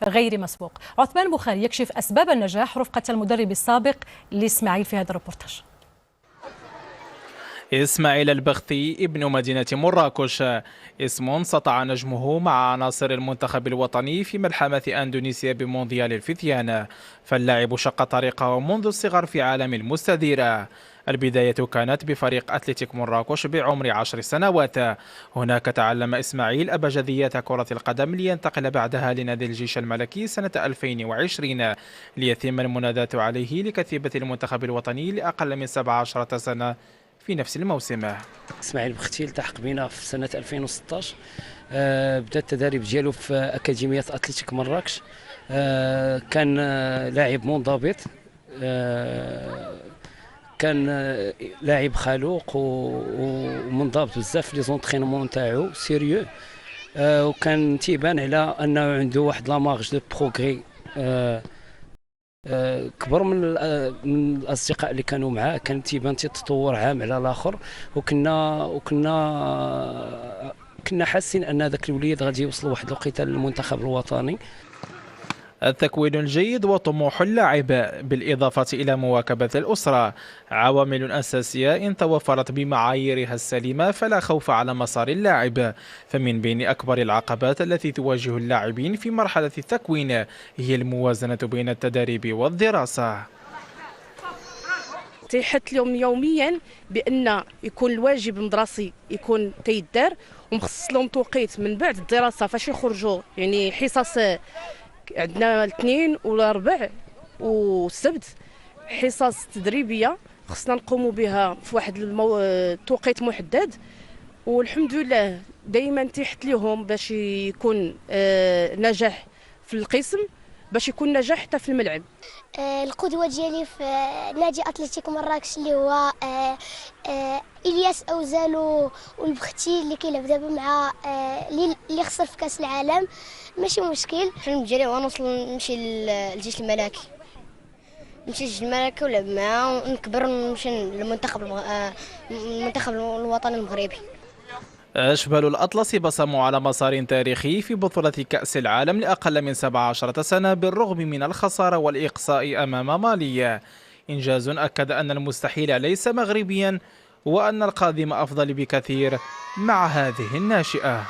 غير مسبوق. عثمان بخاري يكشف أسباب النجاح رفقة المدرب السابق لإسماعيل في هذا الريبورتاج. إسماعيل البختي ابن مدينة مراكش، اسم سطع نجمه مع عناصر المنتخب الوطني في ملحمة أندونيسيا بمونديال الفتيان، فاللاعب شق طريقه منذ الصغر في عالم المستديرة. البداية كانت بفريق أتلتيك مراكش بعمر 10 سنوات. هناك تعلم إسماعيل أبجديات كرة القدم لينتقل بعدها لنادي الجيش الملكي سنة 2020 ليتم المناداة عليه لكتيبة المنتخب الوطني لأقل من 17 سنة في نفس الموسم. إسماعيل البختي التحق بنا في سنة 2016. بدا التدريب ديالو في أكاديمية أتلتيك مراكش. كان لاعب منضبط، كان لاعب خلوق ومنضبط بزاف في لي زونطرينمون تاعو سيريو، وكان تيبان على انه عنده واحد لا مارج دو بروغري كبر من الاصدقاء اللي كانوا معاه. كان تيبان تطور عام على الاخر، كنا حاسين ان ذاك الوليد غادي يوصل واحد الوقيته للمنتخب الوطني. التكوين الجيد وطموح اللاعب بالإضافة إلى مواكبة الأسرة عوامل أساسية إن توفرت بمعاييرها السليمة فلا خوف على مسار اللاعب. فمن بين أكبر العقبات التي تواجه اللاعبين في مرحلة التكوين هي الموازنة بين التدريب والدراسة. تيحط لهم يوميا بأن يكون الواجب المدرسي يكون تيدار، ومخصص لهم توقيت من بعد الدراسة فاش يخرجوا، يعني حصص عندنا الاثنين والاربع والسبت حصص تدريبيه خصنا نقوموا بها في واحد التوقيت محدد، والحمد لله دائما تيحت لهم باش يكون نجاح في القسم، باش يكون نجاح حتى في الملعب. القدوه ديالي في نادي اتلتيك مراكش اللي هو الياس اوزالو والبختي اللي كيلعب دابا مع اللي خسر في كاس العالم. ماشي مشكل، الحلم ديالي هو نوصل نمشي للجيش الملكي، نمشي للجيش الملكي ونلعب معاه ونكبر ونمشي للمنتخب الوطني المغربي. أشبال الأطلس بصموا على مسار تاريخي في بطولة كأس العالم لأقل من 17 سنة بالرغم من الخسارة والإقصاء أمام مالي. إنجاز أكد أن المستحيل ليس مغربيا وأن القادم أفضل بكثير مع هذه الناشئة.